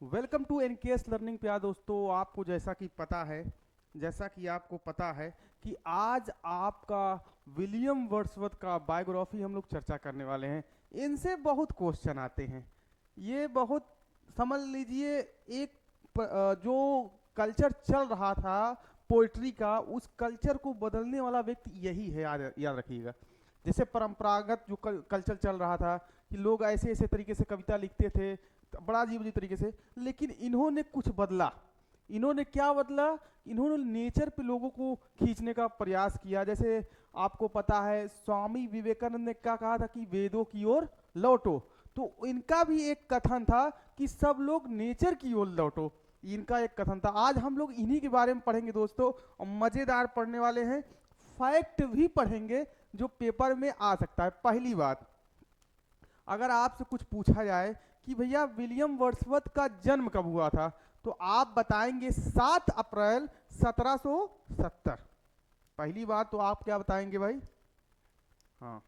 Welcome to NKS learning. प्यार दोस्तों, आपको जैसा कि आपको पता है कि आज आपका विलियम वर्ड्सवर्थ का बायोग्राफी हम लोग चर्चा करने वाले हैं। इनसे बहुत क्वेश्चन आते हैं। ये बहुत समझ लीजिए एक जो कल्चर चल रहा था पोइट्री का, उस कल्चर को बदलने वाला व्यक्ति यही है। याद रखिएगा। जैसे परंपरागत जो कल्चर चल रहा था कि लोग ऐसे ऐसे तरीके से कविता लिखते थे, बड़ा अजीब अजीब तरीके से, लेकिन इन्होंने कुछ बदला। इन्होंने क्या बदला? इन्होंने नेचर पे लोगों को खींचने का प्रयास किया। जैसे आपको पता है स्वामी विवेकानंद ने क्या कहा था कि वेदों की ओर लौटो, तो इनका भी एक कथन था कि सब लोग नेचर की ओर लौटो। इनका एक कथन था। आज हम लोग इन्हीं के बारे में पढ़ेंगे दोस्तों, और मजेदार पढ़ने वाले हैं। फैक्ट भी पढ़ेंगे जो पेपर में आ सकता है। पहली बात, अगर आपसे कुछ पूछा जाए कि भैया विलियम वर्ड्सवर्थ का जन्म कब हुआ था, तो आप बताएंगे 7 अप्रैल 1770। पहली बात तो आप क्या बताएंगे भाई? हाँ,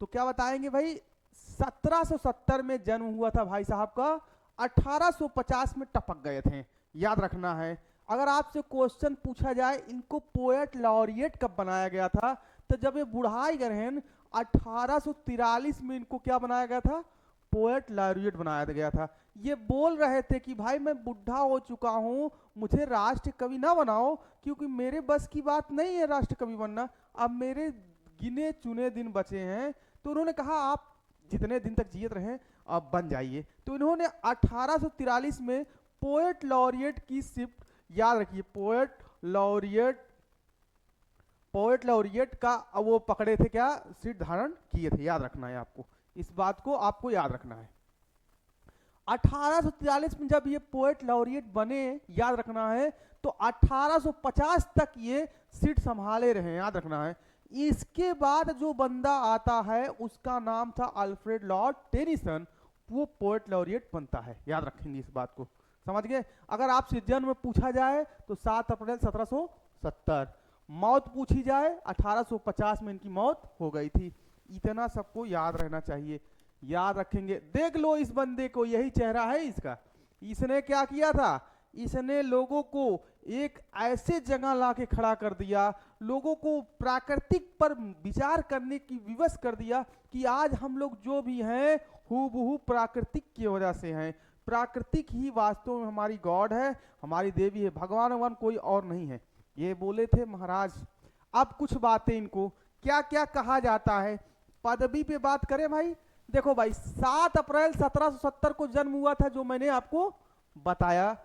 तो क्या बताएंगे भाई? 1770 में जन्म हुआ था भाई साहब का। 1850 में टपक गए थे, याद रखना है। अगर आपसे क्वेश्चन पूछा जाए इनको पोएट लॉरिएट कब बनाया गया था, तो जब ये बुढ़ाई गए हैं 1843 में इनको क्या बनाया गया था? पोएट लॉरिएट बनाया गया था। ये बोल रहे थे कि भाई मैं बुढ़ा हो चुका हूं, मुझे राष्ट्र कवि ना बनाओ, क्योंकि मेरे बस की बात नहीं है राष्ट्र कवि बनना। अब मेरे गिने चुने दिन बचे हैं। तो उन्होंने कहा आप जितने दिन तक जीवित रहें अब बन जाइए। तो इन्होंने 1843 में पोएट लॉरिएट की शिफ्ट, याद रखिए, पोएट लॉरिएट का वो पकड़े थे, क्या सीट धारण किए थे। याद रखना है आपको, इस बात को आपको याद रखना है। 1843 में जब ये पोएट लॉरिएट बने, याद रखना है, तो 1850 तक ये सीट संभाले रहे, याद रखना है। इसके बाद जो बंदा आता है उसका नाम था अल्फ्रेड लॉर्ड टेनिसन, वो पोएट लॉरिएट बनता है। याद रखेंगे इस बात को, समझ गए। अगर आपसे जन्म पूछा जाए तो 7 अप्रैल 1770, मौत पूछी जाए 1850 में इनकी मौत हो गई थी। इतना सबको याद रहना चाहिए, याद रखेंगे। देख लो इस बंदे को, यही चेहरा है इसका। इसने क्या किया था? इसने लोगों को एक ऐसे जगह लाके खड़ा कर दिया, लोगों को प्राकृतिक पर विचार करने की विवश कर दिया कि आज हम लोग जो भी हैं हूबहू प्राकृतिक की वजह से हैं। प्राकृतिक ही वास्तव में हमारी गॉड है, हमारी देवी है, भगवान कोई और नहीं है, ये बोले थे महाराज। अब कुछ बातें इनको क्या क्या कहा जाता है, पदवी पे बात करें भाई। देखो भाई, 7 अप्रैल 1770 को जन्म हुआ था जो मैंने आपको बताया।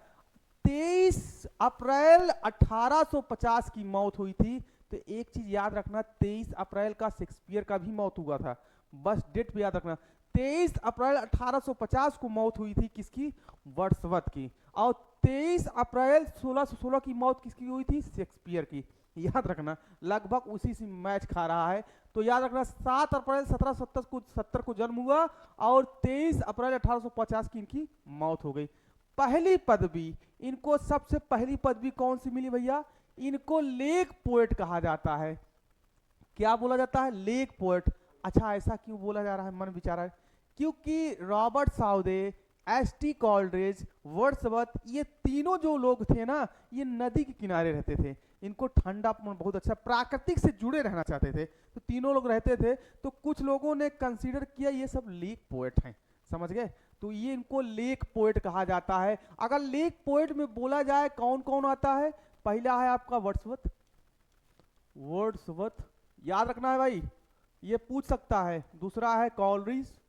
23 अप्रैल 1850 की मौत हुई थी। तो एक चीज याद रखना, 23 अप्रैल का शेक्सपियर का भी मौत हुआ था, बस डेट पे याद रखना। 23 अप्रैल 1850 को मौत हुई थी किसकी? वर्ड्सवर्थ की। और 23 अप्रैल 1616 की मौत किसकी हुई थी? शेक्सपियर की। याद रखना, लगभग उसी से मैच खा रहा है। तो याद रखना, 7 अप्रैल 1770 को जन्म हुआ और 23 अप्रैल 1850 की इनकी मौत हो गई। पहली पदवी इनको, सबसे पहली पदवी कौन सी मिली भैया? इनको लेक पोएट कहा जाता है। क्या बोला जाता है? Lake poet. अच्छा, ऐसा क्यों बोला जा रहा है? मन विचारा है। क्योंकि Robert Southey, ST. Coleridge, Wordsworth, ये तीनों जो लोग थे ना, ये नदी के किनारे रहते थे। इनको ठंडापन बहुत अच्छा, प्राकृतिक से जुड़े रहना चाहते थे, तो तीनों लोग रहते थे। तो कुछ लोगों ने कंसीडर किया ये सब लेक पोएट हैं, समझ गए। तो ये इनको लेक पोएट कहा जाता है। अगर लेक पोएट में बोला जाए कौन कौन आता है, पहला है आपका वर्ड्सवर्थ। वर्ड्सवर्थ याद रखना है भाई, ये पूछ सकता है। दूसरा है कॉलरिज,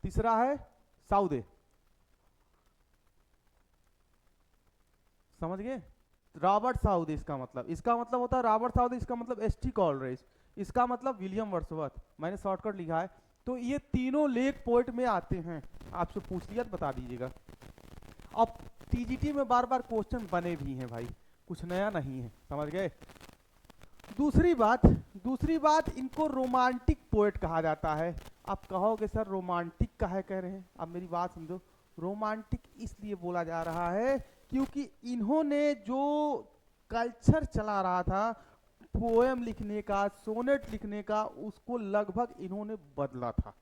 तीसरा है साउदे, समझ गए। रॉबर्ट साउदे इसका मतलब होता है रॉबर्ट साउदे, इसका मतलब एस.टी. कॉलरेज, इसका मतलब विलियम वर्ड्सवर्थ। मैंने शॉर्टकट लिखा है। तो ये तीनों लेक पोएट में आते हैं। आपसे पूछ लिया तो बता दीजिएगा। अब टीजीटी में बार बार क्वेश्चन बने भी हैं भाई, कुछ नया नहीं है, समझ गए। दूसरी बात इनको रोमांटिक पोएट कहा जाता है। आप कहोगे सर रोमांटिक काहे कह रहे हैं? अब मेरी बात समझो। रोमांटिक इसलिए बोला जा रहा है क्योंकि इन्होंने जो कल्चर चला रहा था पोएम लिखने का, सोनेट लिखने का, उसको लगभग इन्होंने बदला था।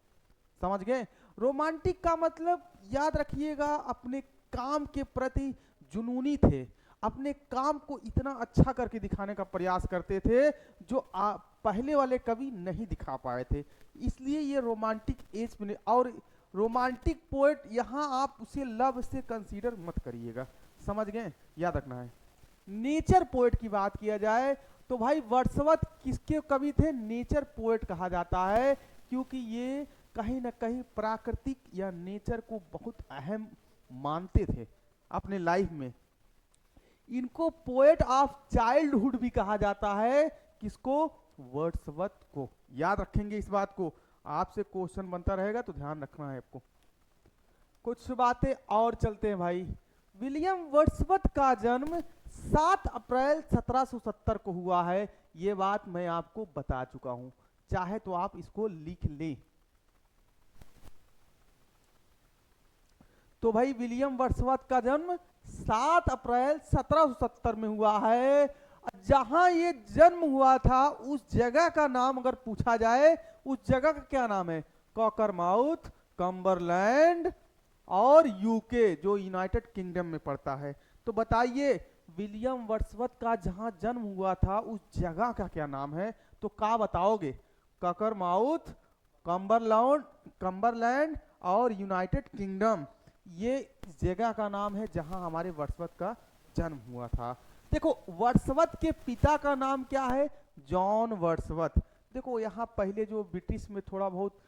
समझ गए। रोमांटिक का मतलब याद रखिएगा अपने काम के प्रति जुनूनी थे, अपने काम को इतना अच्छा करके दिखाने का प्रयास करते थे जो पहले वाले कवि नहीं दिखा पाए थे, इसलिए ये रोमांटिक एज में। और रोमांटिक पोएट यहाँ आप उसे लव से कंसीडर मत करिएगा, समझ गए, याद रखना है। नेचर पोएट की बात किया जाए तो भाई वर्ड्सवर्थ किसके कवि थे? नेचर पोएट कहा जाता है, क्योंकि ये कहीं ना कहीं प्राकृतिक या नेचर को बहुत अहम मानते थे अपने लाइफ में। इनको पोएट ऑफ चाइल्डहुड भी कहा जाता है, किसको? वर्ड्सवर्थ को। याद रखेंगे इस बात को, आपसे क्वेश्चन बनता रहेगा तो ध्यान रखना है आपको। कुछ बातें और चलते हैं भाई। विलियम वर्ड्सवर्थ का जन्म 7 अप्रैल 1770 को हुआ है, ये बात मैं आपको बता चुका हूं, चाहे तो आप इसको लिख लें। तो भाई विलियम वर्ड्सवर्थ का जन्म 7 अप्रैल 1770 में हुआ है। जहां ये जन्म हुआ था उस जगह का नाम अगर पूछा जाए, उस जगह का क्या नाम है? कॉकरमाउथ, कम्बरलैंड और यूके, जो यूनाइटेड किंगडम में पड़ता है। तो बताइए विलियम वर्ड्सवर्थ का जहां जन्म हुआ था उस जगह का क्या नाम है? तो क्या बताओगे? कॉकरमाउथ, कम्बरलैंड और यूनाइटेड किंगडम, ये जगह का नाम है जहां हमारे वर्ड्सवर्थ का जन्म हुआ था। देखो वर्ड्सवर्थ के पिता का नाम क्या है? John Wordsworth. देखो यहाँ पहले जो ब्रिटिश में थोड़ा बहुत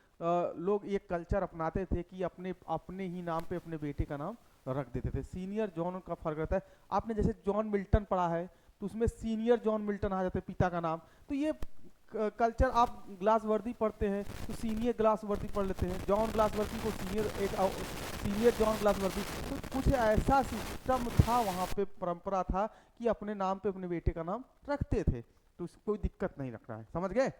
लोग ये कल्चर अपनाते थे कि अपने ही नाम पे अपने बेटे का नाम रख देते थे। सीनियर जॉन का फर्क रहता है। आपने जैसे जॉन मिल्टन पढ़ा है तो उसमें सीनियर जॉन मिल्टन आ जाते हैं पिता का नाम। तो ये कल्चर, आप ग्लासवर्दी पढ़ते हैं तो सीनियर ग्लासवर्दी पढ़ लेते हैं, जॉन ग्लासवर्दी को सीनियर जॉन ग्लासवर्दी। तो कुछ ऐसा सिस्टम था वहाँ पे, परंपरा था कि अपने नाम पे अपने बेटे का नाम रखते थे, तो कोई दिक्कत नहीं रखना है, समझ गए।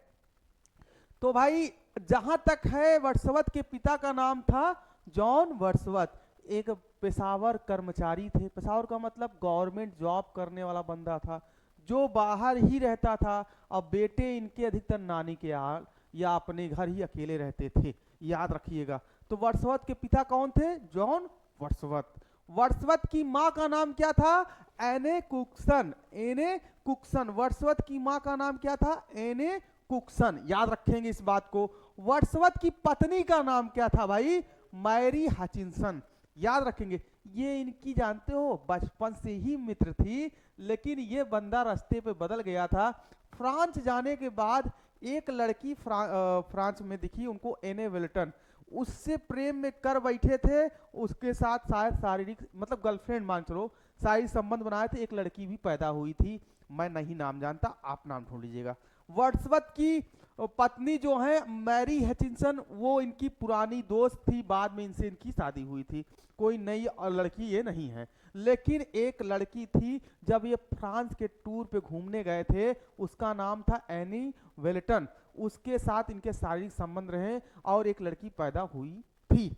तो भाई जहां तक है वर्ड्सवर्थ के पिता का नाम था जॉन वर्ड्सवर्थ, एक पेशावर कर्मचारी थे। पेशावर का मतलब गवर्नमेंट जॉब करने वाला बंदा था जो बाहर ही रहता था। अब बेटे इनके अधिकतर नानी के यहाँ या अपने घर ही अकेले रहते थे, याद रखिएगा। तो वर्ड्सवर्थ के पिता कौन थे? John Wordsworth. वर्ड्सवर्थ की माँ का नाम क्या था? एने कुक्सन। एने कुक्सन। वर्ड्सवर्थ की माँ का नाम क्या था? एने कुक्सन। याद रखेंगे इस बात को। वर्ड्सवर्थ की पत्नी का नाम क्या था भाई? Mary Hutchinson. याद रखेंगे। ये इनकी जानते हो बचपन से ही मित्र थी, लेकिन ये बंदा रास्ते पे बदल गया था। फ्रांस जाने के बाद एक लड़की फ्रांस में दिखी उनको, एने विल्टन, उससे प्रेम में कर बैठे थे। उसके साथ शायद शारीरिक मतलब गर्लफ्रेंड मान चलो, शारीरिक संबंध बनाए थे। एक लड़की भी पैदा हुई थी, मैं नहीं नाम जानता, आप नाम ढूंढ लीजिएगा। वर्ड्सवर्थ की पत्नी जो है मैरी हचिंसन, वो इनकी पुरानी दोस्त थी, बाद में इनसे इनकी शादी हुई थी। कोई नई लड़की ये नहीं है। लेकिन एक लड़की थी जब ये फ्रांस के टूर पे घूमने गए थे, उसका नाम था एनी वेल्टन। उसके साथ इनके शारीरिक संबंध रहे और एक लड़की पैदा हुई थी।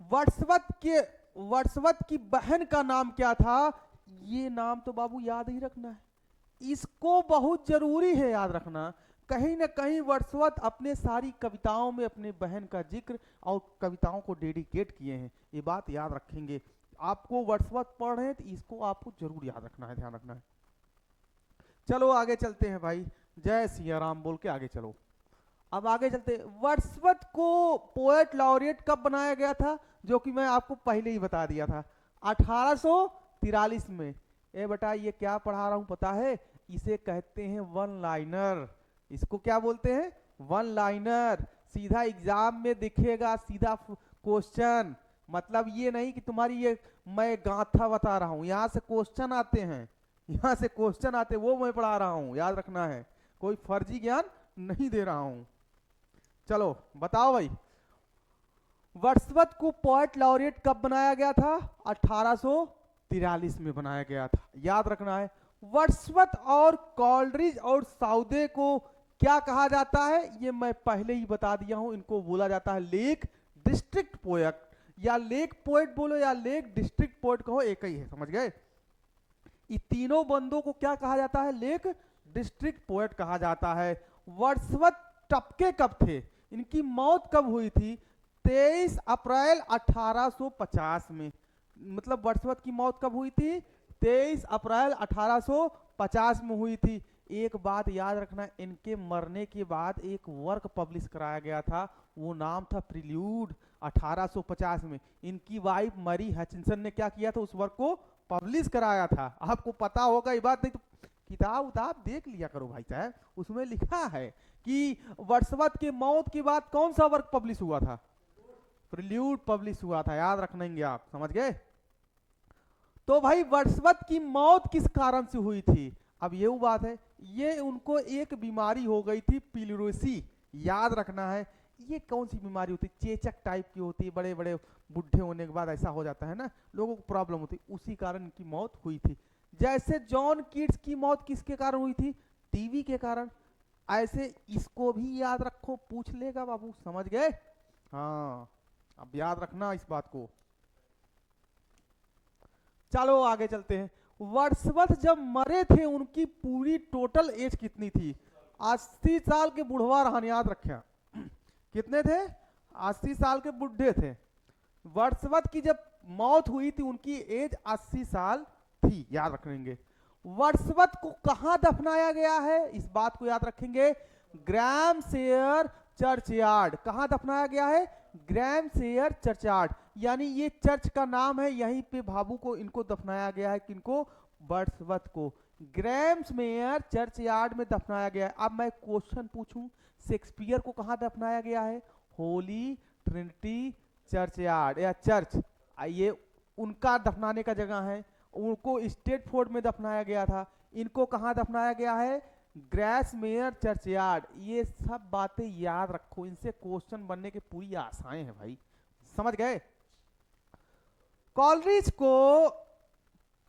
वर्ड्सवर्थ की बहन का नाम क्या था? ये नाम तो बाबू याद ही रखना है, इसको बहुत जरूरी है याद रखना। कहीं ना कहीं वर्ड्सवर्थ अपने सारी कविताओं में अपने बहन का जिक्र और कविताओं को डेडिकेट किए हैं, ये बात याद रखेंगे। आपको वर्ड्सवर्थ पढ़ रहे हैं तो इसको आपको जरूर याद रखना है, ध्यान रखना है। चलो आगे चलते हैं भाई, जय सिया राम बोल के आगे चलो। अब आगे चलते हैं। वर्ड्सवर्थ को पोएट लॉरेट कब बनाया गया था? जो कि मैं आपको पहले ही बता दिया था, 1843 में। ए बेटा ये क्या पढ़ा रहा हूं पता है? इसे कहते हैं वन लाइनर। इसको क्या बोलते हैं? One liner. सीधा एग्जाम में दिखेगा, सीधा क्वेश्चन। मतलब ये नहीं कि तुम्हारी ये मैं गाथा बता रहा हूं, यहां से क्वेश्चन आते हैं, यहां से क्वेश्चन आते, वो मैं पढ़ा रहा हूं, याद रखना है। कोई फर्जी ज्ञान नहीं दे रहा हूं। चलो बताओ भाई, वर्ड्सवर्थ को पोएट लॉरेट कब बनाया गया था? 1843 में बनाया गया था, याद रखना है। वर्ड्सवर्थ और कॉलरिज और साउदे को क्या कहा जाता है? ये मैं पहले ही बता दिया हूं। इनको बोला जाता है लेक डिस्ट्रिक्ट पोएट, या लेक पोएट बोलो या लेक डिस्ट्रिक्ट पोएट कहो, एक ही है, समझ गए। ये तीनों बंदों को क्या कहा जाता है? लेक डिस्ट्रिक्ट पोएट कहा जाता है। वर्ड्सवर्थ टपके कब थे? इनकी मौत कब हुई थी? 23 अप्रैल 1850 में। मतलब वर्ड्सवर्थ की मौत कब हुई थी? 23 अप्रैल 1850 में हुई थी। एक बात याद रखना, इनके मरने के बाद एक वर्क पब्लिश कराया गया था, वो नाम था प्रिल्यूड। 1850 में इनकी वाइफ मरी हचिंसन ने क्या किया था, उस वर्क को पब्लिश कराया था। आपको पता होगा ये बात, नहीं तो किताब उताब देख लिया करो भाई साहब, उसमें लिखा है कि वर्ड्सवर्थ के मौत के बाद कौन सा वर्क पब्लिश हुआ था? प्रिल्यूड पब्लिश हुआ था, याद रखनेंगे आप, समझ गए? तो भाई वर्ड्सवर्थ की मौत किस कारण से हुई थी? अब ये वो बात है, ये उनको एक बीमारी हो गई थी पिलिरोसी, याद रखना है। ये कौन सी बीमारी होती है? चेचक टाइप की होती है, बड़े बड़े बुढ़े होने के बाद ऐसा हो जाता है ना, लोगों को प्रॉब्लम होती, उसी कारण इनकी मौत हुई थी। जैसे जॉन कीट्स की मौत किसके कारण हुई थी? टीवी के कारण। ऐसे इसको भी याद रखो, पूछ लेगा बाबू, समझ गए? हाँ, अब याद रखना इस बात को। चलो आगे चलते हैं। वर्ड्सवर्थ जब मरे थे उनकी पूरी टोटल एज कितनी थी? 80 साल के बुढ़वा रहन, याद रखें। कितने थे? 80 साल के बुढ़े थे। वर्ड्सवर्थ की जब मौत हुई थी उनकी एज 80 साल थी, याद रखेंगे। वर्ड्सवर्थ को कहां दफनाया गया है, इस बात को याद रखेंगे। Grasmere churchyard. कहां दफनाया गया है? ग्रैम शेयर चर्चयार्ड, यानी ये चर्च का नाम है, यहीं पे भाभू को इनको दफनाया गया है। किनको? वर्ड्सवर्थ को ग्रैम्स मेयर चर्च यार्ड में दफनाया गया है। अब मैं क्वेश्चन पूछूं, शेक्सपियर को कहां दफनाया गया है? होली ट्रिनिटी चर्च यार्ड या चर्च, ये उनका दफनाने का जगह है। उनको स्टेटफोर्ड में दफनाया गया था, इनको कहां दफनाया गया है? ग्रैस मेयर चर्च यार्ड। ये सब बातें याद रखो, इनसे क्वेश्चन बनने की पूरी आशाएं हैं भाई, समझ गए? कॉलरिज को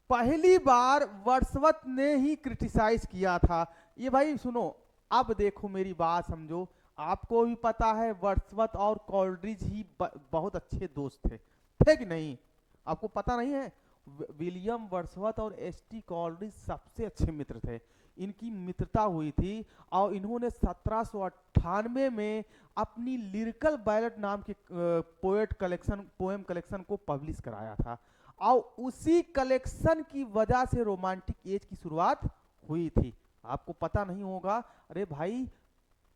पहली बार वर्ड्सवर्थ ने ही क्रिटिसाइज किया था। ये भाई सुनो, अब देखो मेरी बात समझो, आपको भी पता है वर्ड्सवर्थ और कॉलरिज ही बहुत अच्छे दोस्त थे कि नहीं? आपको पता नहीं है? विलियम वर्ड्सवर्थ और एसटी कॉलरिज सबसे अच्छे मित्र थे। इनकी मित्रता हुई थी और इन्होंने 1798 में अपनी लिरिकल बैलेट नाम की पोएम कलेक्शन को पब्लिश कराया था, और उसी कलेक्शन की वजह से रोमांटिक एज की शुरुआत हुई थी। आपको पता नहीं होगा, अरे भाई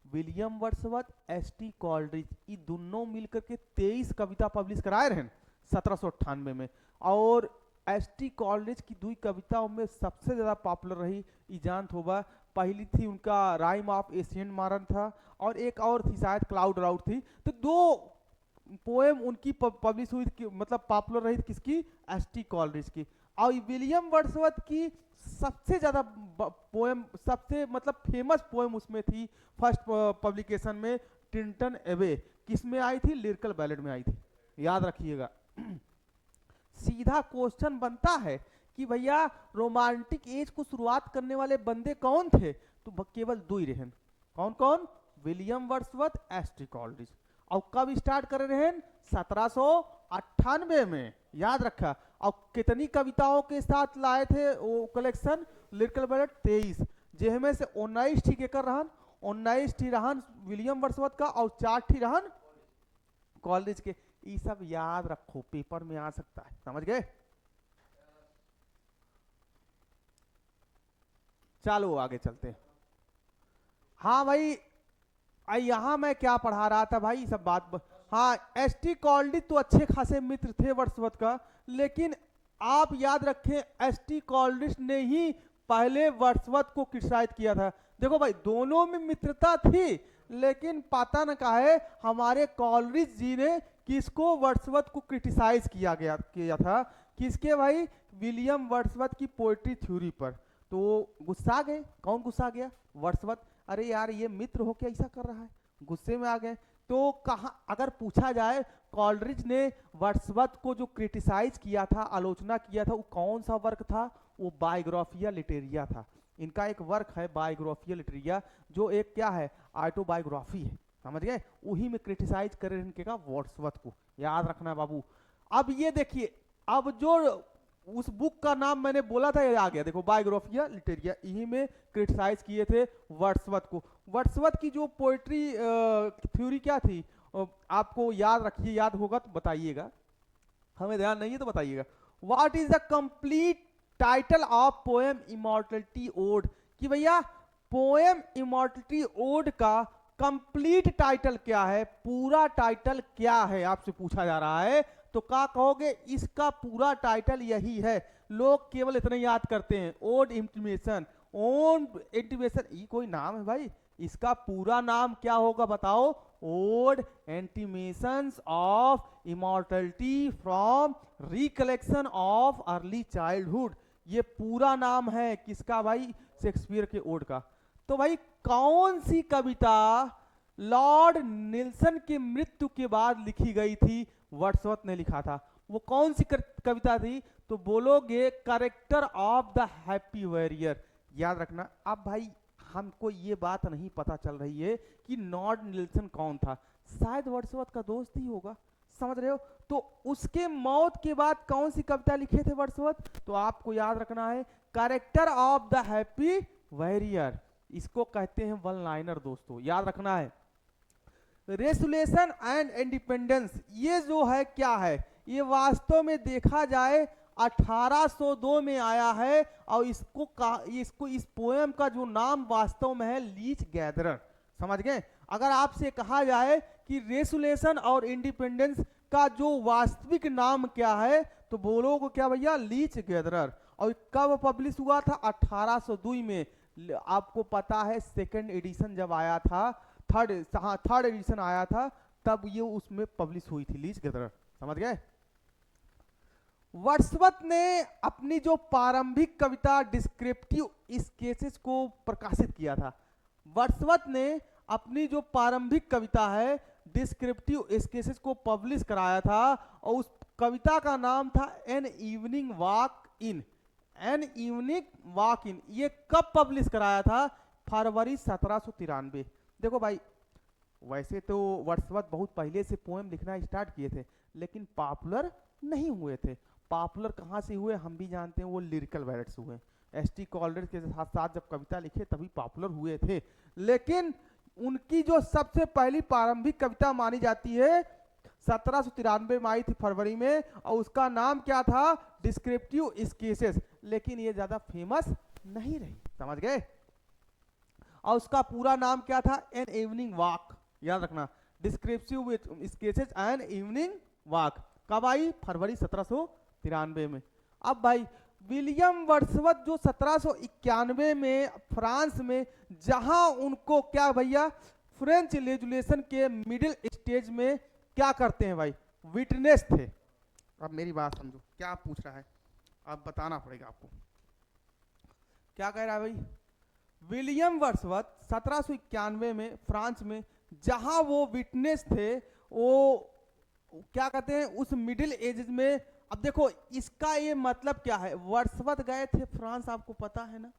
विलियम वर्ड्सवर्थ, एसटी कॉलरिज, ये दोनों मिलकर के 23 कविता पब्लिश कराए रहे 1798 में। और एसटी कॉलरिज की दुई कविताओं में सबसे ज्यादा पॉपुलर रही इजान थोबा। पहली थी उनका राइम ऑफ एशियन मारन था, और एक और थी शायद क्लाउड राउट थी। तो दो पोएम उनकी पब्लिश हुई, मतलब पॉपुलर रही किसकी? एसटी कॉलरिज की। और विलियम वर्ड्सवर्थ की सबसे ज्यादा पोएम, सबसे मतलब फेमस पोएम उसमें थी फर्स्ट पब्लिकेशन में, टिंटन एवे। किसमें आई थी? लिरिकल बैलेट में आई थी, याद रखिएगा। सीधा क्वेश्चन बनता है कि भैया रोमांटिक एज को शुरुआत करने वाले बंदे कौन थे? तो केवल दो ही रहे। कौन कौन? William Wordsworth, ST Coleridge. और कब स्टार्ट कर रहे हैं? 1798 में, याद रखा। और कितनी कविताओं के साथ लाए थे वो कलेक्शन? लिरिकल बैलेट 23, जिसमें से 19 ठीक कर रहन, 19 ठी रहन विलियम वर्ड्सवर्थ का, और 4 ठी रहन कॉलरिज के। ये सब याद रखो, पेपर में आ सकता है, समझ गए? चलो आगे चलते हैं। हाँ भाई, यहां मैं क्या पढ़ा रहा था भाई, सब बात हाँ, एसटी कॉलरिज तो अच्छे खासे मित्र थे वर्ड्सवर्थ का, लेकिन आप याद रखें एसटी कॉलरिज ने ही पहले वर्ड्सवर्थ को क्रिटिसाइज किया था। देखो भाई, दोनों में मित्रता थी, लेकिन पता न काहे हमारे कॉलरिज जी ने किसको? वर्ड्सवर्थ को क्रिटिसाइज किया था। किसके भाई? विलियम वर्ड्सवर्थ की पोएट्री थ्योरी पर। तो गुस्सा गए। कौन गुस्सा गया? वर्ड्सवर्थ। अरे यार ये मित्र हो क्या ऐसा कर रहा है, गुस्से में आ गए। तो कहा, अगर पूछा जाए कॉलरिज ने वर्ड्सवर्थ को जो क्रिटिसाइज किया था, आलोचना किया था, वो कौन सा वर्क था? वो बायोग्राफिया लिटेरिया था। इनका एक वर्क है बायोग्राफिया लिटेरिया, जो एक क्या है? ऑटोबायोग्राफी है, समझ गए? वही में क्रिटिसाइज करे इनके का वर्ड्सवर्थ को, याद रखना बाबू। अब ये देखिए, अब जो उस बुक का नाम मैंने बोला था, ये आ गया देखो, बायोग्राफिया लिटरेरिया, यही में क्रिटिसाइज किए थे वर्ड्सवर्थ को। वर्ड्सवर्थ की जो पोएट्री थ्योरी क्या थी, आपको याद रखिए, याद होगा तो बताइएगा, हमें ध्यान नहीं है तो बताइएगा। What is the complete title of poem immortality ode, कि भैया पोएम इमॉर्टलिटी ओड का कंप्लीट टाइटल क्या है, पूरा टाइटल क्या है, आपसे पूछा जा रहा है। तो क्या कहोगे, इसका पूरा टाइटल यही है। लोग केवल इतना याद करते हैं, ओड इंटीमेशन, ओड इंटीमेशन, ये कोई नाम है भाई, इसका पूरा नाम क्या होगा बताओ, ode intimations of immortality from recollection of early childhood, ये पूरा नाम है किसका भाई, शेक्सपियर के ओड का। तो भाई कौन सी कविता लॉर्ड निल्सन की मृत्यु के बाद लिखी गई थी, वर्ड्सवर्थ ने लिखा था, वो कौन सी कविता थी, तो बोलोगे character of the happy warrior. याद रखना। अब भाई हमको ये बात नहीं पता चल रही है कि लॉर्ड निल्सन कौन था, शायद वर्ड्सवर्थ का दोस्त ही होगा, समझ रहे हो। तो उसके मौत के बाद कौन सी कविता लिखे थे वर्ड्सवर्थ, तो आपको याद रखना है character of the happy warrior, इसको कहते हैं वन लाइनर दोस्तों, याद रखना है। रेसुलेशन एंड इंडिपेंडेंस, ये जो है क्या है, ये वास्तव में देखा जाए 1802 में आया है, और इसको इस पोएम का जो नाम वास्तव में है लीच गैदरर, समझ गए। अगर आपसे कहा जाए कि रेसुलेशन और इंडिपेंडेंस का जो वास्तविक नाम क्या है, तो बोलोगे क्या भैया, लीच गैदरर। और कब पब्लिश हुआ था, 1802 में। आपको पता है सेकंड एडिशन जब आया था, थर्ड एडिशन आया था, तब ये उसमें पब्लिश हुई थी लीच गैदरर, समझ गए। वर्ड्सवर्थ ने अपनी जो प्रारंभिक कविता डिस्क्रिप्टिव स्केचेस को प्रकाशित किया था, वर्ड्सवर्थ ने अपनी जो प्रारंभिक कविता है डिस्क्रिप्टिव स्केचेस को पब्लिश कराया था, और उस कविता का नाम था an evening walk in, an evening walk in. ये कब पब्लिश कराया था, फरवरी 1793। देखो भाई, वैसे तो वर्ड्सवर्थ बहुत पहले से पोएम लिखना स्टार्ट किए थे, लेकिन पॉपुलर नहीं हुए थे। पॉपुलर कहाँ से हुए हम भी जानते हैं, वो लिरिकल बैलेट्स हुए। एस.टी. कॉलरेज के साथ साथ जब कविता लिखे तभी पॉपुलर हुए थे। लेकिन उनकी जो सबसे पहली प्रारंभिक कविता मानी जाती है 1793 में आई थी फरवरी में, और उसका नाम क्या था, डिस्क्रिप्टिव स्केचेस। लेकिन ये ज्यादा फेमस नहीं रही, समझ गए। और उसका पूरा नाम क्या था, एन इवनिंग वॉक, याद रखना, descriptive sketches and evening walk. कब आई, फरवरी 1793 में। अब भाई विलियम वर्ड्सवर्थ जो 1791 में फ्रांस में, जहां उनको क्या भैया फ्रेंच रेजुलेशन के मिडिल स्टेज में क्या करते हैं भाई, विटनेस थे। अब मेरी बात समझो, क्या पूछ रहा है, अब बताना पड़ेगा आपको। क्या कह रहा है भाई, विलियम वर्ड्सवर्थ 1791 में फ्रांस में जहां वो विटनेस थे, वो क्या कहते हैं उस मिडिल एज में। अब देखो इसका ये मतलब क्या है, वर्ड्सवर्थ गए थे फ्रांस, आपको पता है ना,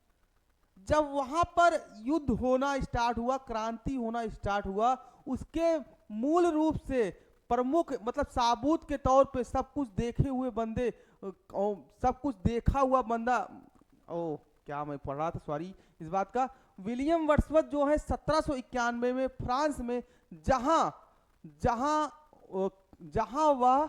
जब वहां पर युद्ध होना स्टार्ट हुआ, क्रांति होना स्टार्ट हुआ, उसके मूल रूप से प्रमुख मतलब साबूत के तौर पे सब कुछ देखे हुए बंदे, सब कुछ देखा हुआ बंदा, ओ क्या मैं पढ़ रहा था, सॉरी इस बात का, विलियम वर्ड्सवर्थ जो है 1791 में फ्रांस में जहां जहां जहां वह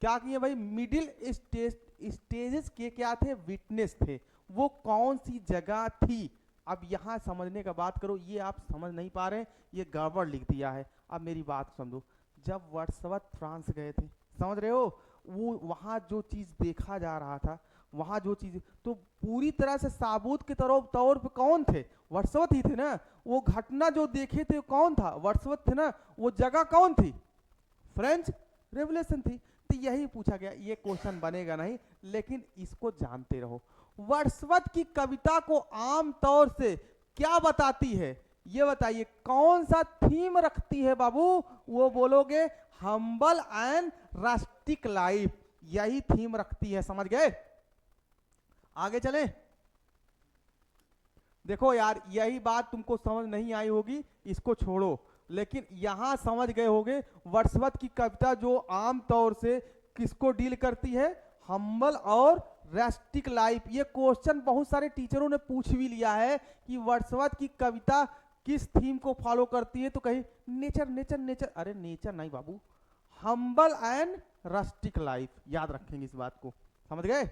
क्या किए भाई, मिडिल स्टेजेस के क्या थे, विटनेस थे। वो कौन सी जगह थी, अब यहां समझने का बात करो, ये आप समझ नहीं पा रहे, ये गड़बड़ लिख दिया है। अब मेरी बात समझो, जब वर्ड्सवर्थ फ्रांस गए थे, समझ रहे हो, वो वहां जो चीज देखा जा रहा था, वहां जो चीज, तो पूरी तरह से साबूत के तौर पे कौन थे, वर्ड्सवर्थ ही थे ना। वो घटना जो देखे थे कौन था, वर्ड्सवर्थ थे ना। वो जगह कौन थी, फ्रेंच रेवोल्यूशन थी। तो यही पूछा गया, ये क्वेश्चन बनेगा नहीं, लेकिन इसको जानते रहो। वर्ड्सवर्थ की कविता को आम तौर से क्या बताती है, ये बताइए, कौन सा थीम रखती है बाबू, वो बोलोगे हम्बल एंड रस्टिक लाइफ, यही थीम रखती है, समझ गए। आगे चलें। देखो यार, यही बात तुमको समझ नहीं आई होगी, इसको छोड़ो, लेकिन यहां समझ गए होगे वर्ड्सवर्थ की कविता जो आम तौर से किसको डील करती है, हम्बल और रेस्टिक लाइफ। ये क्वेश्चन बहुत सारे टीचरों ने पूछ भी लिया है कि वर्ड्सवर्थ की कविता किस थीम को फॉलो करती है, तो कहीं नेचर नेचर नेचर, अरे नेचर नहीं बाबू, हम्बल एंड रस्टिक लाइफ, याद रखेंगे इस बात को, समझ गए।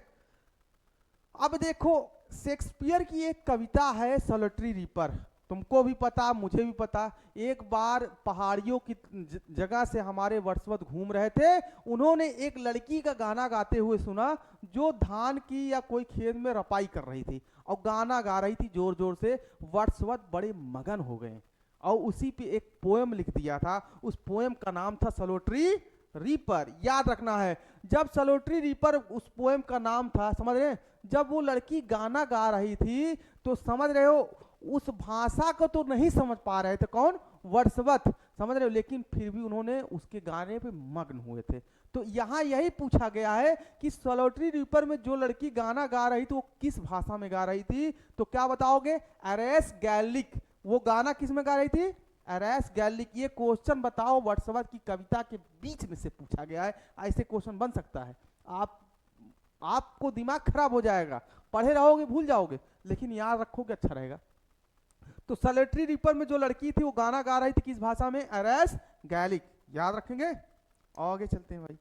अब देखो शेक्सपियर की एक कविता है सॉलिटरी रीपर, तुमको भी पता मुझे भी पता। एक बार पहाड़ियों की जगह से हमारे वर्ड्सवर्थ घूम रहे थे, उन्होंने एक लड़की का गाना गाते हुए सुना जो धान की या कोई खेत में रपाई कर रही थी और गाना गा रही थी जोर जोर से। वर्ड्सवर्थ बड़े मगन हो गए और उसी पे एक पोएम लिख दिया था। उस पोएम का नाम था सॉलिटरी रीपर, याद रखना है। जब सॉलिटरी रीपर उस पोएम का नाम था, समझ रहे हैं, जब वो लड़की गाना गा रही थी तो समझ रहे हो उस भाषा को तो नहीं समझ पा रहे थे, कौन, वर्ड्सवर्थ, समझ रहे हो, लेकिन फिर भी उन्होंने उसके गाने पे मग्न हुए थे। तो यहाँ यही पूछा गया है कि सॉलिटरी रीपर में जो लड़की गाना गा रही थी वो किस भाषा में गा रही थी, तो क्या बताओगे, एरेस गैलिक। वो गाना किस में गा रही थी, एरेस गैलिक। ये क्वेश्चन बताओ वर्ड्सवर्थ की कविता के बीच में से पूछा गया है, ऐसे क्वेश्चन बन सकता है। आपको दिमाग खराब हो जाएगा, पढ़े रहोगे भूल जाओगे, लेकिन याद रखोगे अच्छा रहेगा। तो सॉलिटरी रीपर में जो लड़की थी वो गाना गा रही थी किस भाषा में, एरेस गैलिक, याद रखेंगे। आगे चलते हैं भाई,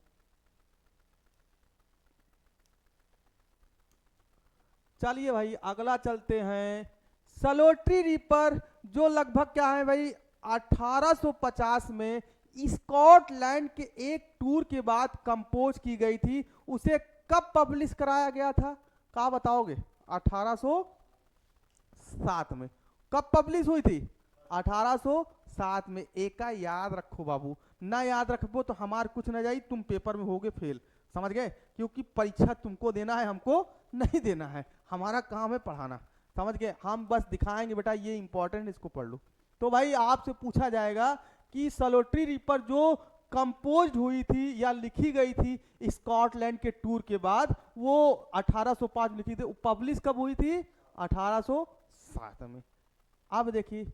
चलिए भाई अगला चलते हैं। सॉलिटरी रीपर जो लगभग क्या है भाई 1850 में स्कॉटलैंड के एक टूर के बाद कंपोज की गई थी। उसे कब पब्लिश कराया गया था, क्या बताओगे, 1807 में। कब पब्लिश हुई थी, 1807 में। एक का याद रखो बाबू, ना याद रखो तो हमार कुछ ना जाए, तुम पेपर में होगे फेल, समझ गए, क्योंकि परीक्षा तुमको देना है, हमको नहीं देना है, हमारा काम है पढ़ाना, समझ गए। हम बस दिखाएंगे बेटा ये इंपॉर्टेंट, इसको पढ़ लो। तो भाई आपसे पूछा जाएगा कि सॉलिटरी रीपर जो कंपोज हुई थी या लिखी गई थी स्कॉटलैंड के टूर के बाद, वो 1805 लिखी थी, पब्लिश कब हुई थी, 1807 में। अब देखिए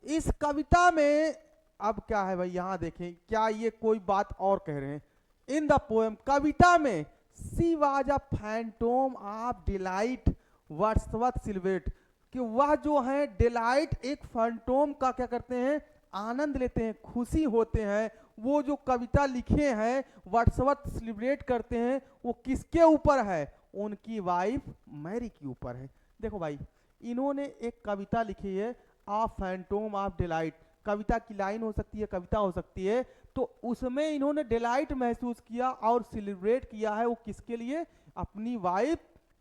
इस कविता में अब क्या है भाई, यहां देखें क्या ये कोई बात और कह रहे हैं। इन द पोएम, कविता में, she was a phantom of delight Wordsworth silhouette, कि वह जो है डिलाइट एक फैंटोम का क्या करते हैं, आनंद लेते हैं, खुशी होते हैं। वो जो कविता लिखे हैं वर्ड्सवर्थ सेलिब्रेट करते हैं, वो किसके ऊपर है, उनकी वाइफ मैरी के ऊपर है। देखो भाई इन्होंने एक कविता लिखी है आ फैंटोम ऑफ डिलाइट, कविता की लाइन हो सकती है, कविता हो सकती है, तो उसमें इन्होंने डिलाइट महसूस किया और सेलिब्रेट किया है, वो किसके लिए, अपनी वाइफ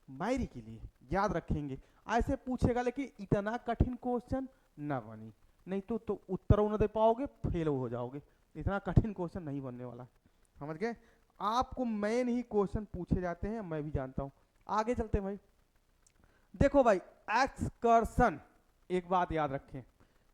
मैरी के लिए, याद रखेंगे। ऐसे पूछेगा लेकिन इतना कठिन क्वेश्चन ना बनी, नहीं तो उत्तर न दे पाओगे, फेल हो जाओगे। इतना कठिन क्वेश्चन नहीं बनने वाला, समझ गए। आपको मेन ही क्वेश्चन पूछे जाते हैं, मैं भी जानता हूं। आगे चलते हैं भाई, देखो भाई एक्सकर्सन, एक बात याद रखें,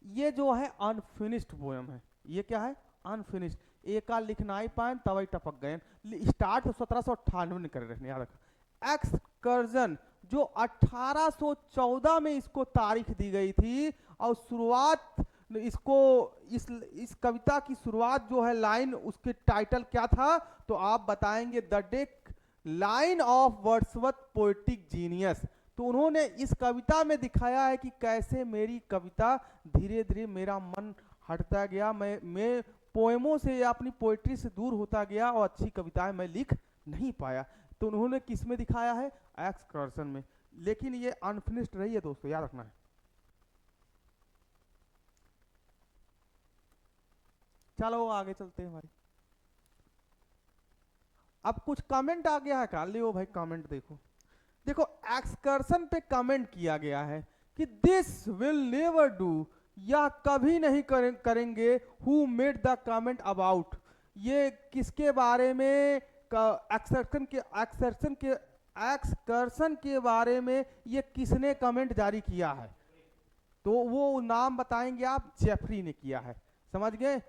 ये जो है अनफिनिश्ड पोएम है। ये क्या है, अनफिनिश्ड, एक का लिख नहीं पाए तब ही टपक गए। स्टार्ट तो 1798 में कर रहे हैं, याद रखा। एक्सकर्जन जो 1814 में इसको तारीख दी गई थी, और शुरुआत इसको इस कविता की शुरुआत जो है लाइन, उसके टाइटल क्या था, तो आप बताएंगे the deck line of Wordsworth poetic genius. तो उन्होंने इस कविता में दिखाया है कि कैसे मेरी कविता धीरे धीरे मेरा मन हटता गया, मैं पोएमों से या अपनी पोएट्री से दूर होता गया और अच्छी कविताएं मैं लिख नहीं पाया। तो उन्होंने किस में दिखाया है, एक्सकर्सन में। लेकिन ये अनफिनिश्ड रही है दोस्तों, याद रखना है। चलो आगे चलते हैं भाई। अब कुछ कमेंट आ गया है का, लियो भाई कमेंट देखो। देखो एक्सकर्सन पे कमेंट किया गया है कि दिस विल नेवर डू, या कभी नहीं करेंगे। Who made the comment about, ये किसके बारे में, एक्सकर्सन के बारे में ये किसने कमेंट जारी किया है, तो वो नाम बताएंगे आप, जेफरी ने किया है, समझ गए।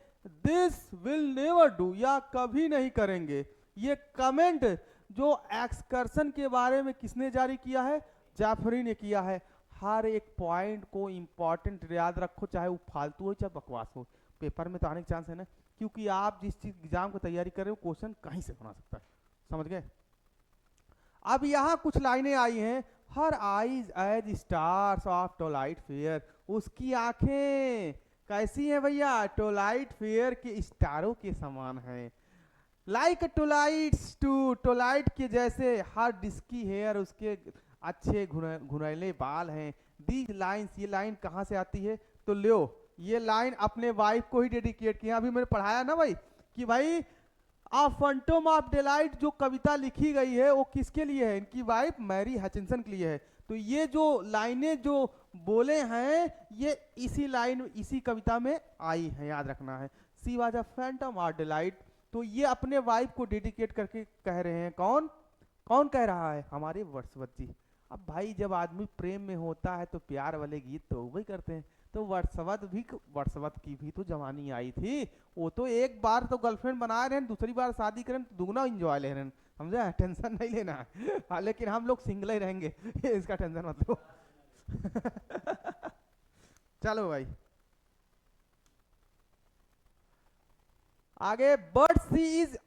दिस विल नेवर डू, या कभी नहीं करेंगे, ये कमेंट जो एक्सकर्सन के बारे में किसने जारी किया है, जेफरी ने किया है। हर एक पॉइंट को इंपॉर्टेंट याद रखो, चाहे वो फालतू हो चाहे बकवास हो, पेपर में तो आने के चांस है ना, क्योंकि आप जिस चीज एग्जाम की तैयारी कर रहे हो क्वेश्चन कहीं से बना सकता है, समझ गए। अब यहाँ कुछ लाइनें आई हैं, her eyes as stars of twilight fair, उसकी आंखें कैसी हैं भैया, टोलाइट फेयर के स्टारों के समान हैं। लाइक टोलाइट्स टू, टोलाइट के जैसे, हर डिस्की हेयर, उसके अच्छे घुनैले बाल हैं। दीज लाइन्स, ये लाइन कहाँ से आती है, तो लो ये लाइन अपने वाइफ को ही डेडिकेट किया। अभी मैंने पढ़ाया ना भाई कि भाई आ फंटोम ऑफ डिलाइट जो कविता लिखी गई है वो किसके लिए है, इनकी वाइफ मैरी हचिंसन के लिए है। तो ये जो लाइनें जो बोले हैं ये इसी लाइन इसी कविता में आई है, याद रखना है। सी was a Phantom of delight, तो ये अपने वाइफ को डेडिकेट करके कह रहे हैं। कौन कौन कह रहा है, हमारे वर्षवत जी। अब भाई जब आदमी प्रेम में होता है तो प्यार वाले गीत तो वही करते हैं। तो वर्षवत की भी तो जवानी आई थी, वो तो एक बार तो गर्लफ्रेंड बना रहे हैं, दूसरी बार शादी करें तो दुगना एंजॉय ले रहे हैं, समझे, टेंशन नहीं लेना है। हाँ, लेकिन हम लोग सिंगल ही रहेंगे, इसका टेंशन मत लो। चलो भाई आगे, but she is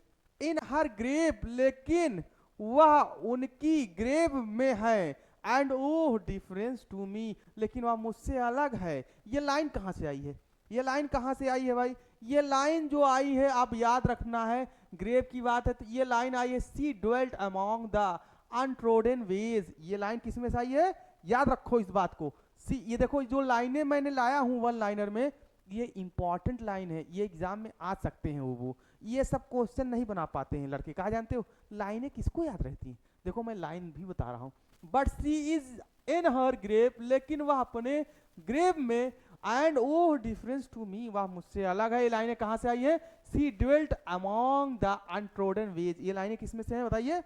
in her grave, लेकिन वह उनकी ग्रेव में है। And oh difference to me, लेकिन वह मुझसे अलग है। ये लाइन कहाँ से आई है, ये लाइन कहाँ से आई है भाई, ये लाइन जो आई है आप याद रखना है, ग्रेव की बात है तो ये लाइन आई है, she dwelt among the untrodden ways. ये लाइन किस में से आई है, याद रखो इस बात को। सी, ये देखो जो लाइनें मैंने लाया हूं वन लाइनर में, ये इंपॉर्टेंट लाइन है, ये एग्जाम में आ सकते हैं। वो ये सब क्वेश्चन नहीं बना पाते हैं लड़के, कहा जानते हो लाइनें किसको याद रहती हैं। देखो मैं लाइन भी बता रहा हूं, but she is in her grave, लेकिन वह अपने ग्रेव में, and oh difference to me, वह मुझसे अलग है। ये लाइनें कहां से आई है, she dwelt among the untrodden ways. ये लाइनें किसमें से हैं बताइए,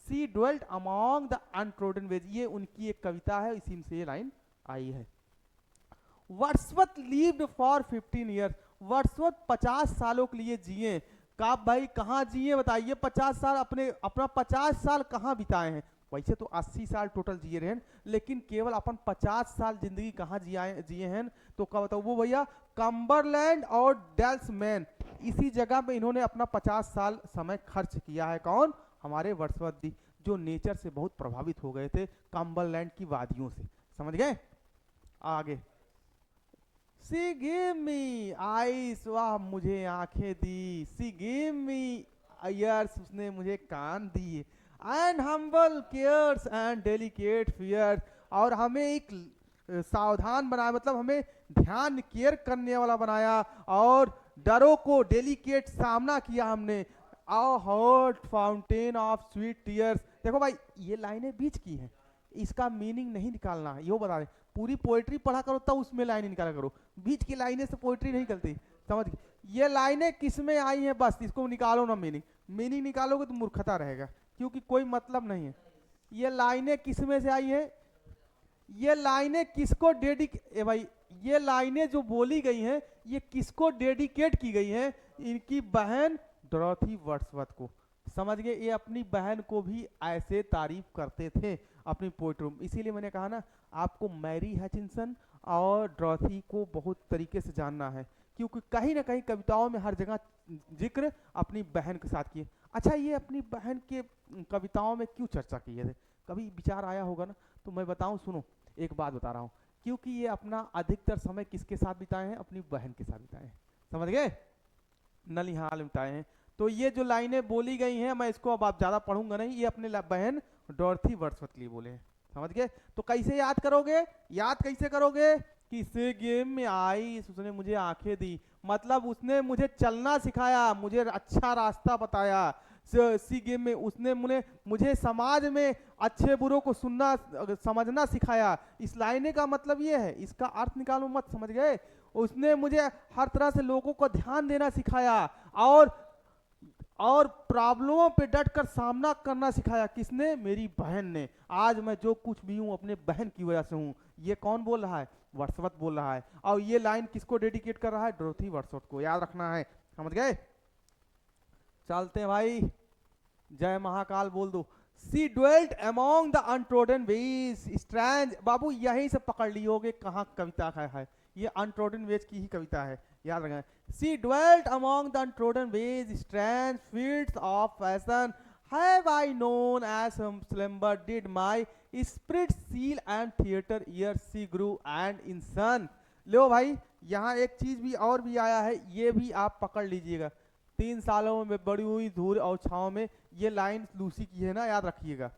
she dwelt among the untrodden ways, ये उनकी एक कविता है, इसी से ये लाइन आई है। Wordsworth lived for 15 years, Wordsworth 50 सालों के लिए जिए। का भाई कहाँ जिए बताइए, 50 साल अपना 50 साल कहाँ बिताए हैं। वैसे तो 80 साल टोटल जिए रहे हैं, लेकिन केवल अपन 50 साल जिंदगी कहाँ जिए हैं, तो क्या बताओ वो भैया, कम्बरलैंड और डेल्समैन, इसी जगह पे इन्होंने अपना 50 साल समय खर्च किया है। कौन, हमारे वर्ड्सवर्थ जी, जो नेचर से बहुत प्रभावित हो गए थे, कम्बरलैंड की वादियों से, समझ गए। आगे, सी गिव मी आईज, वाह मुझे आंखें दी, सी गिव मी ईयर्स, उसने मुझे कान दिए, and humble cares and delicate fears, और हमें एक सावधान बनाया, मतलब हमें ध्यान केयर करने वाला बनाया, और डरों को डेलिकेट सामना किया हमने। A hot fountain of sweet tears, देखो भाई ये लाइनें बीच की हैं, इसका मीनिंग नहीं निकालना है, यो बता रहे। पूरी पोएट्री पढ़ा करो तब उसमें लाइनें निकाला करो, बीच की लाइनें से पोएट्री नहीं निकलती, समझ गए। ये लाइनें किस में आई हैं, बस इसको निकालो ना, मीनिंग निकालोगे तो मूर्खता रहेगा, क्योंकि कोई मतलब नहीं है। ये लाइनें किस में से आई है, ये लाइनें किसको भाई ये लाइनें जो बोली गई हैं ये किसको डेडिकेट की गई हैं, इनकी बहन डॉरोथी वर्ड्सवर्थ को, समझ गए। ये अपनी बहन को भी ऐसे तारीफ करते थे अपनी पोएट्री में, इसीलिए मैंने कहा ना आपको मैरी हचिंसन और डॉरोथी को बहुत तरीके से जानना है, क्योंकि कहीं ना कहीं कविताओं में हर जगह जिक्र अपनी बहन के साथ किए। अच्छा, ये अपनी बहन के कविताओं में क्यों चर्चा किए थे, कभी विचार आया होगा ना, तो मैं बताऊं, सुनो एक बात बता रहा हूँ, क्योंकि ये अपना अधिकतर समय किसके साथ बिताए हैं, अपनी बहन के साथ बिताए हैं, समझ गए, नलिहाल में बिताए हैं। तो ये जो लाइनें बोली गई हैं, मैं इसको अब आप ज्यादा पढ़ूंगा नहीं, ये अपने बहन डॉरोथी वर्ड्सवर्थ के लिए बोले हैं, समझ गए। तो कैसे याद करोगे, याद कैसे करोगे कि से गेम में आई, उसने मुझे आंखें दी, मतलब उसने मुझे चलना सिखाया, मुझे अच्छा रास्ता बताया। सी गेम में उसने मुझे समाज में अच्छे बुरों को सुनना समझना सिखाया। इस लाइने का मतलब ये है, इसका अर्थ निकालो मत, समझ गए। उसने मुझे हर तरह से लोगों को ध्यान देना सिखाया, और प्रॉब्लमों पे डट कर सामना करना सिखाया। किसने, मेरी बहन ने। आज मैं जो कुछ भी हूं अपने बहन की वजह से हूं। ये कौन बोल रहा है, वर्ड्सवर्थ बोल रहा है। और ये लाइन किसको डेडिकेट कर रहा है, डॉरोथी वर्ड्सवर्थ को, याद रखना है, समझ गए। चलते हैं भाई, जय महाकाल बोल दो। She dwelt among the untrodden ways strange, बाबू यहीं से पकड़ लियोगे कहाँ कविता का है, ये अनट्रोडन वेज की ही कविता है, याद रखना। She dwelt among the untrodden ways strange fields of fashion, Have I known as some slumber did my spirit seal and theater years she grew and in sun. लो भाई, यहाँ एक चीज भी और भी आया है, ये भी आप पकड़ लीजिएगा। 3 सालों में बड़ी हुई धूल और छाँव में, ये लाइन लूसी की है ना, याद रखिएगा।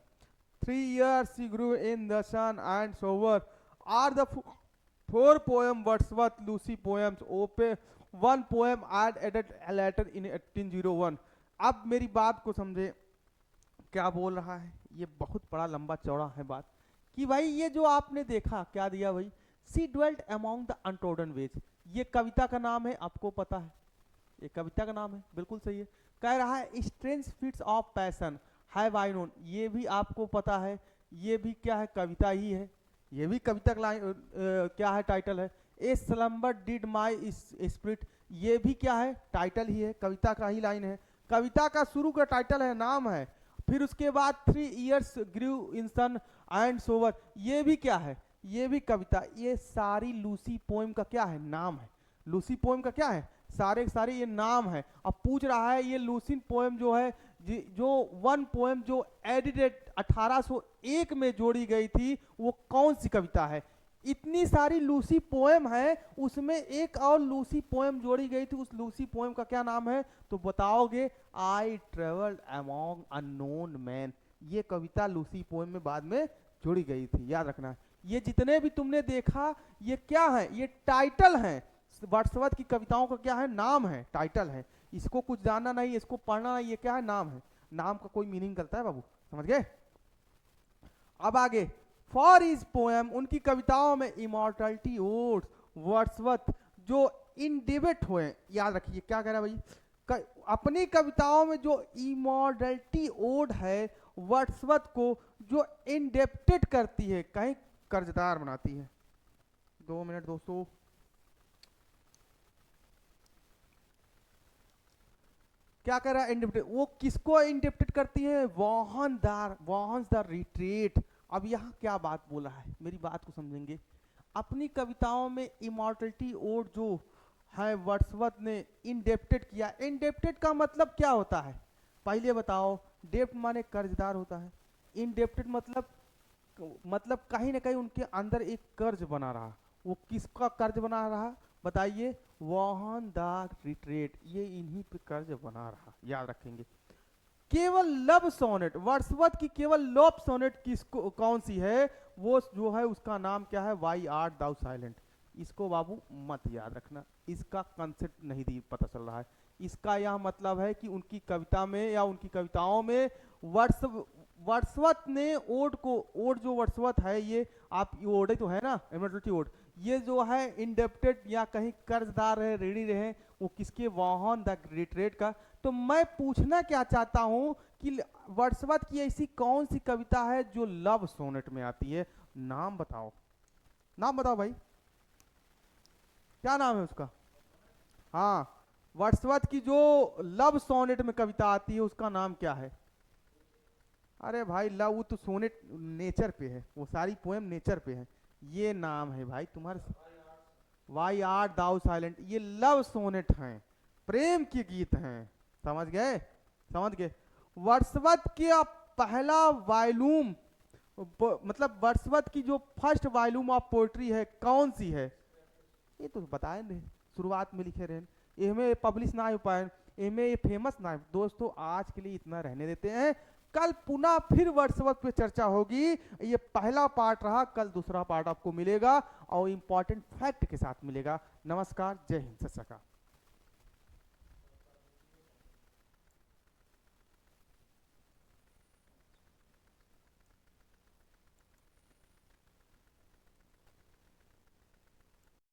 3 years she grew in the sun and sober are the four poem Wordsworth Lucy poems. One poem added later in 1801. अब मेरी बात को समझे, क्या बोल रहा है, ये बहुत बड़ा लंबा चौड़ा है बात कि भाई ये जो आपने देखा क्या दिया भाई, she dwelt among the untrodden ways, ये कविता का नाम है, आपको पता है ये कविता का नाम है, बिल्कुल सही है। कह रहा है strange fits of passion have I known, ये भी आपको पता है, ये भी क्या है, कविता ही है, ये भी कविता का लाइन क्या है, टाइटल है। ए स्लम्बर डिड माई स्पिरिट, ये भी क्या है, टाइटल ही है, कविता का ही लाइन है, कविता का शुरू का टाइटल है, नाम है। फिर उसके बाद 3 years grew in sun and shower, ये भी क्या है, ये भी कविता। ये सारी लूसी पोएम का क्या है, नाम है। लूसी पोएम का क्या है, सारे सारे ये नाम है। अब पूछ रहा है ये लूसी पोएम जो है, जो वन पोएम जो एडिटेड 1801 में जोड़ी गई थी, वो कौन सी कविता है। इतनी सारी लूसी पोएम है, उसमें एक और लूसी पोएम जोड़ी गई थी, उस लूसी पोएम का क्या नाम है, तो बताओगे, I travelled among unknown man. ये कविता लूसी पोएम में बाद में जोड़ी गई थी, याद रखना। ये जितने भी तुमने देखा, ये क्या है, ये टाइटल है। वर्ड्सवर्थ की कविताओं का क्या है, नाम है, टाइटल है। इसको कुछ जानना नहीं, इसको पढ़ना नहीं, ये क्या है, नाम है। नाम का कोई मीनिंग करता है बाबू, समझ गए। अब आगे, फॉर इज पोएम, उनकी कविताओं में इमॉर्टलिटी ओड्स वर्ड्सवर्थ जो इंडिबेट हुए, याद रखिए क्या कह रहा है भाई, अपनी कविताओं में जो इमॉर्टलिटी ओड है वर्ड्सवर्थ को, जो इंडेप्टेड करती है, कहीं कर्जदार बनाती है। 2 मिनट दोस्तों, क्या कह रहा है, इंडेप्टेड, वो किसको इंडेप्टेड करती है, वाहन द रिट्रीट। अब यहाँ क्या बात बोला है, मेरी बात को समझेंगे। अपनी कविताओं में इमॉर्टलिटी ओड जो है वर्ड्सवर्थ ने इंडेप्टेड किया। इंडेप्टेड का मतलब क्या होता है, पहले बताओ। डेप्ट माने कर्जदार होता है, इंडेप्टेड मतलब कहीं ना कहीं उनके अंदर एक कर्ज बना रहा। वो किसका कर्ज बना रहा, बताइए, वाहन द रिट्रीट, ये इन्हीं पे कर्ज बना रहा, याद रखेंगे। केवल लव सोनेट, वर्ड्सवर्थ की केवल लव सोनेट किसको, कौन सी है, वो जो है उसका नाम क्या है, वाई आर्ट दाउ साइलेंट। इसको बाबू मत याद रखना, इसका कंसेप्ट नहीं पता चल रहा है। इसका यह मतलब है कि उनकी कविता में या उनकी कविताओं में वर्ड्सवर्थ ने ओड को, ओड जो वर्ड्सवर्थ है, ये आप ओड तो है ना, इमॉर्टलिटी ओड, ये जो है इंडेप्टेड या कहीं कर्जदार रहे, ऋणी रहे, वो किसके, वाहन द रिट्रीट का। तो मैं पूछना क्या चाहता हूं कि वर्ड्सवर्थ की ऐसी कौन सी कविता है जो लव सोनेट में आती है, नाम बताओ, नाम बताओ भाई, क्या नाम है उसका। हाँ, वर्ड्सवर्थ की जो लव सोनेट में कविता आती है उसका नाम क्या है। अरे भाई लव, वो तो सोनेट नेचर पे है, वो सारी पोएम नेचर पे है। ये नाम है भाई तुम्हारे, वाई आर्ट दाउ साइलेंट, ये लव सोनेट हैं, प्रेम के गीत हैं, समझ गए, समझ गए। वर्ड्सवर्थ के पहला वॉल्यूम, मतलब वर्ड्सवर्थ की जो फर्स्ट वॉल्यूम ऑफ पोएट्री है, कौन सी है, ये तो बताए नहीं, शुरुआत में लिखे रहे, इनमें पब्लिश ना हो पाए, इनमें ये फेमस ना है। दोस्तों आज के लिए इतना रहने देते हैं, कल पुनः फिर वर्ड्सवर्थ पे चर्चा होगी। ये पहला पार्ट रहा, कल दूसरा पार्ट आपको मिलेगा और इंपॉर्टेंट फैक्ट के साथ मिलेगा। नमस्कार, जय हिंद, सत श्री अकाल।